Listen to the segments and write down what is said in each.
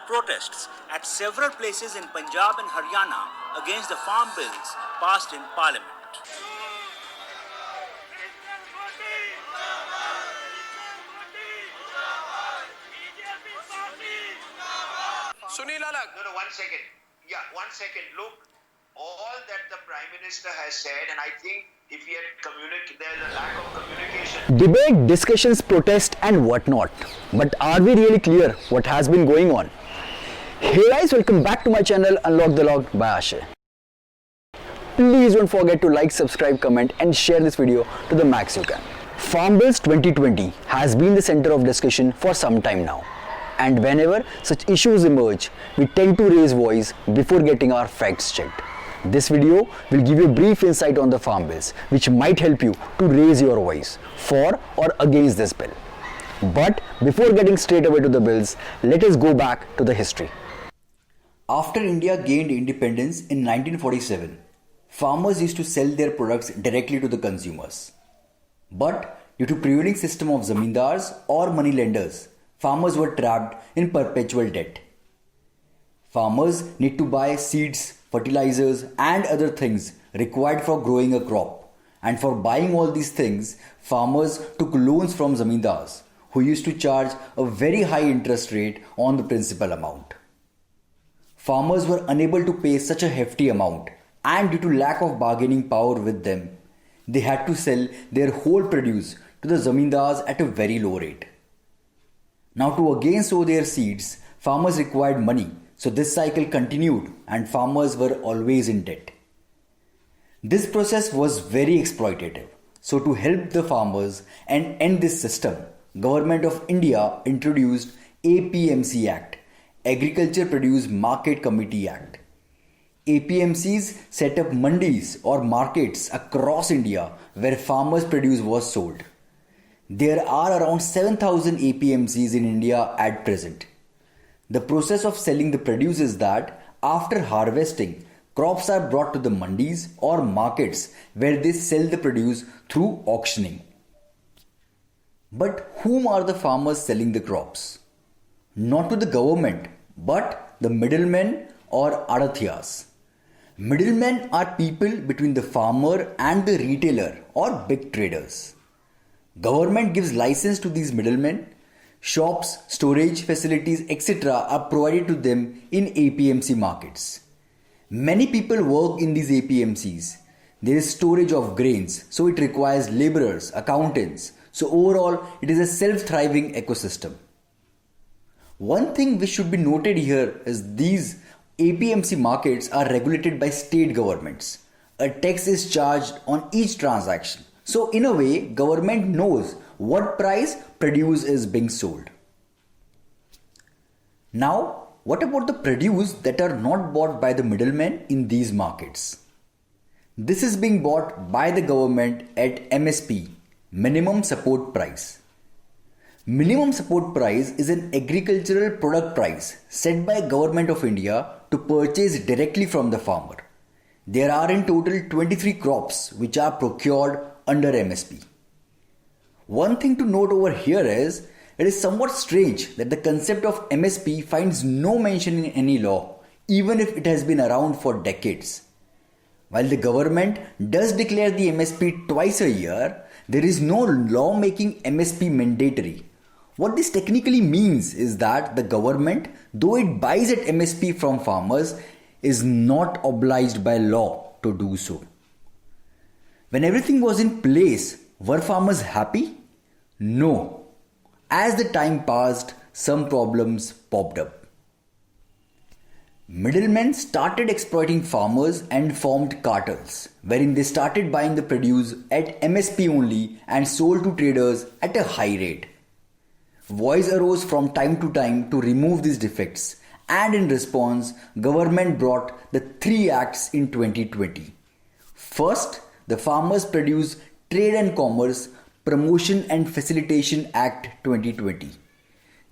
protests at several places in Punjab and Haryana against the farm bills passed in Parliament. Sunil Alak. No, 1 second. Yeah, 1 second. Look, all that the Prime Minister has said, and I think if he had communicated, there's a lack of communication. Debate, discussions, protest and whatnot. But are we really clear what has been going on? Hey guys, welcome back to my channel Unlock the Log by Ashay. Please don't forget to like, subscribe, comment and share this video to the max you can. Farm Bills 2020 has been the center of discussion for some time now. And whenever such issues emerge, we tend to raise voice before getting our facts checked. This video will give you a brief insight on the farm bills, which might help you to raise your voice for or against this bill. But before getting straight away to the bills, let us go back to the history. After India gained independence in 1947, farmers used to sell their products directly to the consumers. But due to prevailing system of zamindars or money lenders, farmers were trapped in perpetual debt. Farmers need to buy seeds, fertilizers and other things required for growing a crop. And for buying all these things, farmers took loans from zamindars who used to charge a very high interest rate on the principal amount. Farmers were unable to pay such a hefty amount, and due to lack of bargaining power with them, they had to sell their whole produce to the zamindars at a very low rate. Now to again sow their seeds, farmers required money, so this cycle continued and farmers were always in debt. This process was very exploitative. So to help the farmers and end this system, Government of India introduced APMC Act, Agriculture Produce Market Committee Act. APMCs set up mandis or markets across India where farmers' produce was sold. There are around 7,000 APMCs in India at present. The process of selling the produce is that after harvesting, crops are brought to the mandis or markets where they sell the produce through auctioning. But whom are the farmers selling the crops? Not to the government, but the middlemen or adathyas. Middlemen are people between the farmer and the retailer or big traders. Government gives license to these middlemen. Shops, storage facilities, etc. are provided to them in APMC markets. Many people work in these APMCs. There is storage of grains, so it requires laborers, accountants. So overall, it is a self-thriving ecosystem. One thing which should be noted here is these APMC markets are regulated by state governments. A tax is charged on each transaction. So in a way, government knows what price produce is being sold. Now, what about the produce that are not bought by the middlemen in these markets? This is being bought by the government at MSP, Minimum Support Price. Minimum Support Price is an agricultural product price set by Government of India to purchase directly from the farmer. There are in total 23 crops which are procured under MSP. One thing to note over here is, it is somewhat strange that the concept of MSP finds no mention in any law, even if it has been around for decades. While the government does declare the MSP twice a year, there is no law making MSP mandatory. What this technically means is that the government, though it buys at MSP from farmers, is not obliged by law to do so. When everything was in place, were farmers happy? No. As the time passed, some problems popped up. Middlemen started exploiting farmers and formed cartels, wherein they started buying the produce at MSP only and sold to traders at a high rate. Voice arose from time to time to remove these defects, and in response, government brought the 3 acts in 2020. First, the Farmers Produce Trade and Commerce Promotion and Facilitation Act 2020.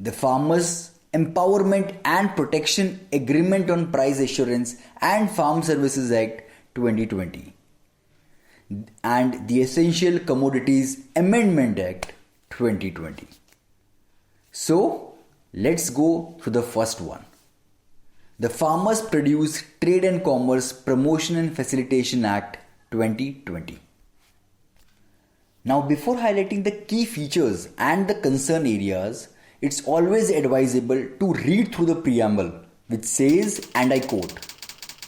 The Farmers Empowerment and Protection Agreement on Price Assurance and Farm Services Act 2020. And the Essential Commodities Amendment Act 2020. So, let's go to the first one. The Farmers Produce Trade and Commerce Promotion and Facilitation Act 2020. Now, before highlighting the key features and the concern areas, it's always advisable to read through the preamble, which says, and I quote,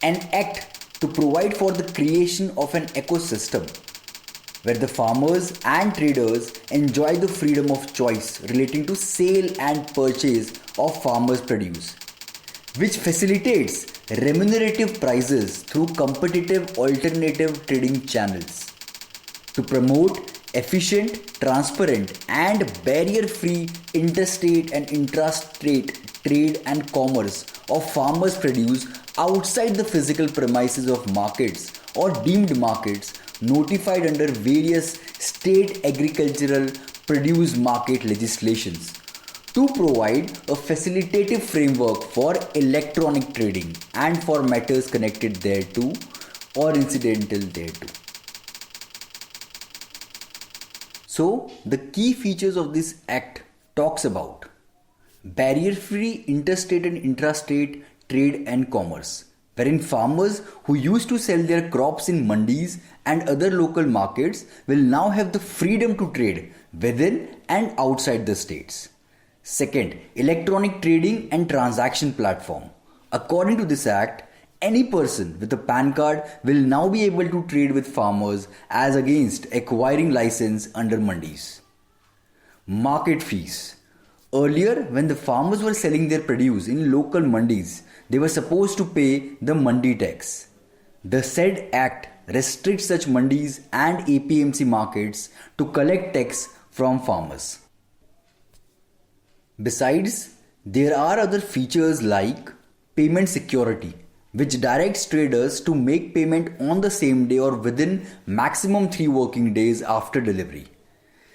"An act to provide for the creation of an ecosystem where the farmers and traders enjoy the freedom of choice relating to sale and purchase of farmers' produce, which facilitates remunerative prices through competitive alternative trading channels, to promote efficient, transparent and barrier-free interstate and intrastate trade and commerce of farmers' produce outside the physical premises of markets or deemed markets notified under various state agricultural produce market legislations, to provide a facilitative framework for electronic trading and for matters connected thereto or incidental thereto." So, the key features of this act talks about barrier-free interstate and intrastate trade and commerce, wherein farmers who used to sell their crops in mandis and other local markets will now have the freedom to trade within and outside the states. Second, electronic trading and transaction platform. According to this act, any person with a PAN card will now be able to trade with farmers as against acquiring license under mandis. Market fees. Earlier, when the farmers were selling their produce in local mandis, they were supposed to pay the mandi tax. The said act restricts such mandis and APMC markets to collect tax from farmers. Besides, there are other features like payment security, which directs traders to make payment on the same day or within maximum 3 working days after delivery.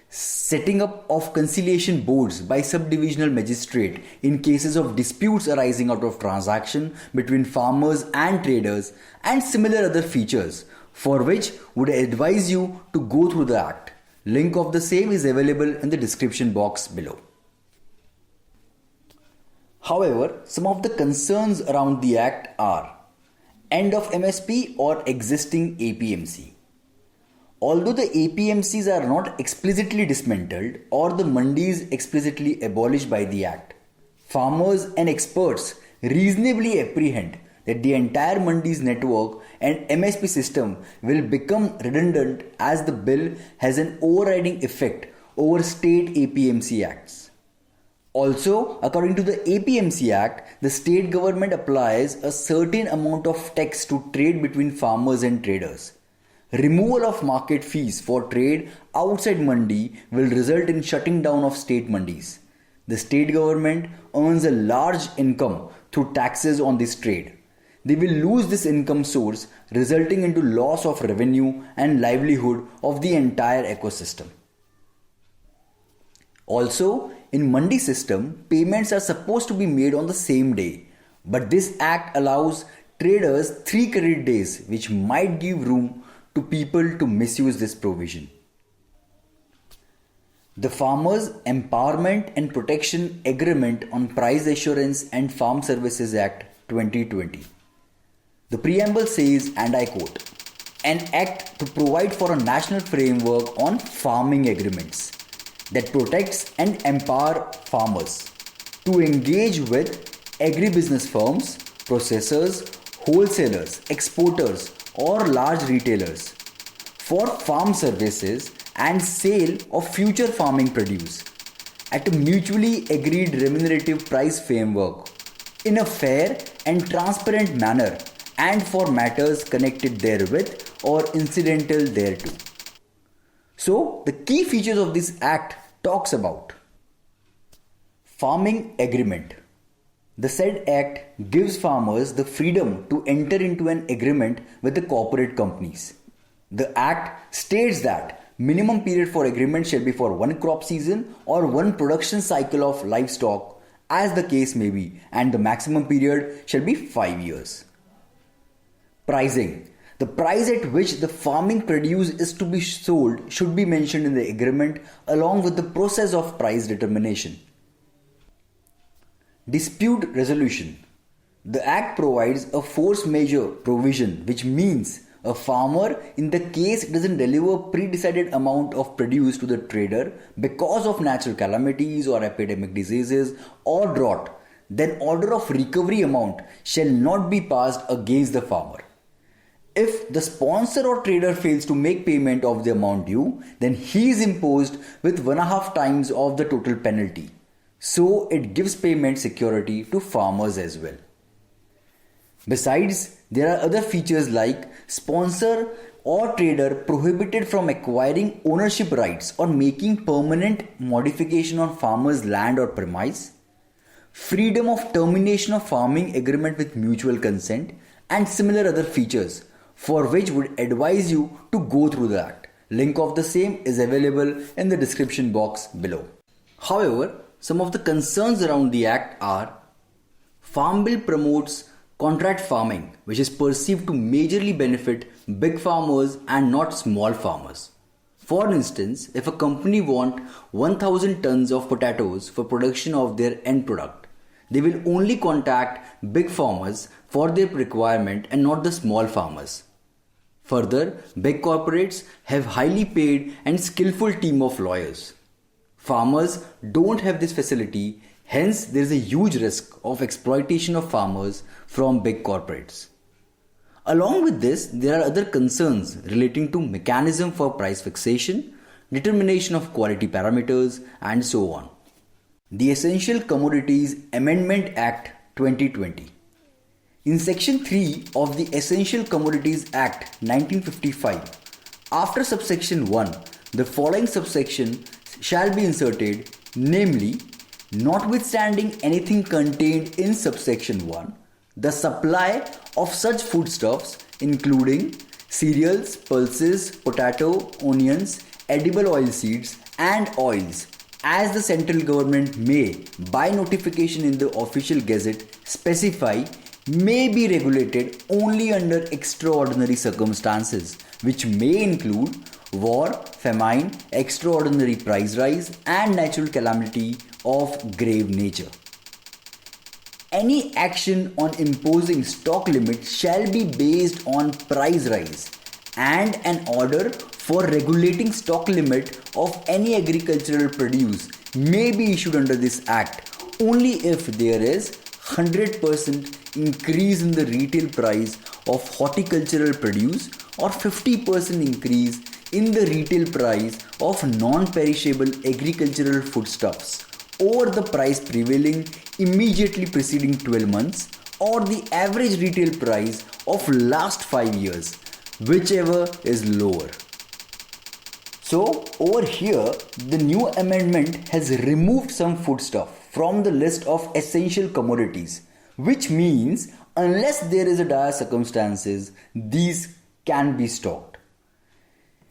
Setting up of conciliation boards by subdivisional magistrate in cases of disputes arising out of transaction between farmers and traders, and similar other features, for which would advise you to go through the act. Link of the same is available in the description box below. However, some of the concerns around the act are end of MSP or existing APMC. Although the APMCs are not explicitly dismantled or the mandis explicitly abolished by the act, farmers and experts reasonably apprehend that the entire mandis network and MSP system will become redundant as the bill has an overriding effect over state APMC acts. Also, according to the APMC Act, the state government applies a certain amount of tax to trade between farmers and traders. Removal of market fees for trade outside mandi will result in shutting down of state mandis. The state government earns a large income through taxes on this trade. They will lose this income source, resulting into loss of revenue and livelihood of the entire ecosystem. Also, in mandi system, payments are supposed to be made on the same day, but this act allows traders 3 credit days, which might give room to people to misuse this provision. The Farmers Empowerment and Protection Agreement on Price Assurance and Farm Services Act 2020. The preamble says, and I quote, "An act to provide for a national framework on farming agreements that protects and empower farmers to engage with agribusiness firms, processors, wholesalers, exporters or large retailers for farm services and sale of future farming produce at a mutually agreed remunerative price framework in a fair and transparent manner and for matters connected therewith or incidental thereto." So, the key features of this act talks about farming agreement. The said act gives farmers the freedom to enter into an agreement with the corporate companies. The act states that minimum period for agreement shall be for 1 crop season or 1 production cycle of livestock as the case may be, and the maximum period shall be 5 years. Pricing. The price at which the farming produce is to be sold should be mentioned in the agreement along with the process of price determination. Dispute resolution. The Act provides a force majeure provision, which means a farmer, in the case doesn't deliver pre-decided amount of produce to the trader because of natural calamities or epidemic diseases or drought, then order of recovery amount shall not be passed against the farmer. If the sponsor or trader fails to make payment of the amount due, then he is imposed with 1.5 times of the total penalty. So it gives payment security to farmers as well. Besides, there are other features like sponsor or trader prohibited from acquiring ownership rights or making permanent modification on farmer's land or premise, freedom of termination of farming agreement with mutual consent, and similar other features, for which would advise you to go through the Act. Link of the same is available in the description box below. However, some of the concerns around the Act are: Farm Bill promotes contract farming, which is perceived to majorly benefit big farmers and not small farmers. For instance, if a company wants 1000 tons of potatoes for production of their end product, they will only contact big farmers for their requirement and not the small farmers. Further, big corporates have highly paid and skillful team of lawyers. Farmers don't have this facility, hence there is a huge risk of exploitation of farmers from big corporates. Along with this, there are other concerns relating to mechanism for price fixation, determination of quality parameters, and so on. The Essential Commodities Amendment Act 2020. In Section 3 of the Essential Commodities Act 1955, after subsection 1, the following subsection shall be inserted, namely, notwithstanding anything contained in subsection 1, the supply of such foodstuffs, including cereals, pulses, potato, onions, edible oilseeds, and oils, as the central government may, by notification in the official gazette, specify, may be regulated only under extraordinary circumstances, which may include war, famine, extraordinary price rise, and natural calamity of grave nature. Any action on imposing stock limits shall be based on price rise, and an order for regulating stock limit of any agricultural produce may be issued under this Act only if there is 100% increase in the retail price of horticultural produce or 50% increase in the retail price of non-perishable agricultural foodstuffs over the price prevailing immediately preceding 12 months or the average retail price of last 5 years, whichever is lower. So over here, the new amendment has removed some foodstuff from the list of essential commodities, which means unless there is a dire circumstances, these can be stocked.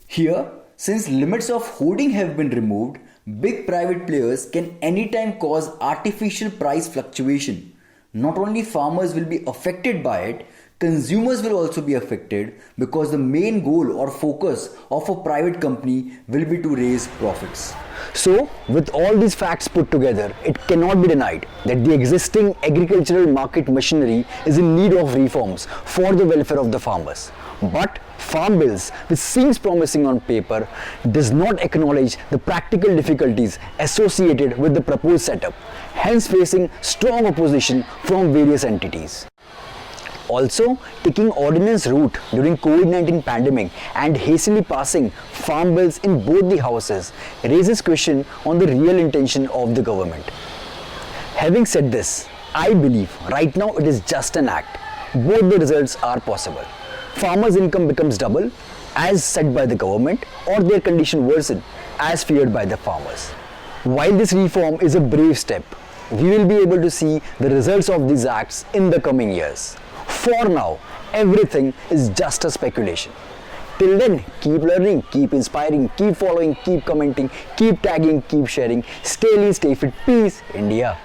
Here, since limits of hoarding have been removed, big private players can anytime cause artificial price fluctuation. Not only farmers will be affected by it, consumers will also be affected because the main goal or focus of a private company will be to raise profits. So, with all these facts put together, it cannot be denied that the existing agricultural market machinery is in need of reforms for the welfare of the farmers. But farm bills, which seems promising on paper, does not acknowledge the practical difficulties associated with the proposed setup, hence facing strong opposition from various entities. Also, taking ordinance route during COVID-19 pandemic and hastily passing farm bills in both the houses raises question on the real intention of the government. Having said this, I believe right now it is just an act. Both the results are possible. Farmers' income becomes double as said by the government, or their condition worsen as feared by the farmers. While this reform is a brave step, we will be able to see the results of these acts in the coming years. For now, everything is just a speculation. Till then, keep learning, keep inspiring, keep following, keep commenting, keep tagging, keep sharing. Stay lean, stay fit. Peace, India.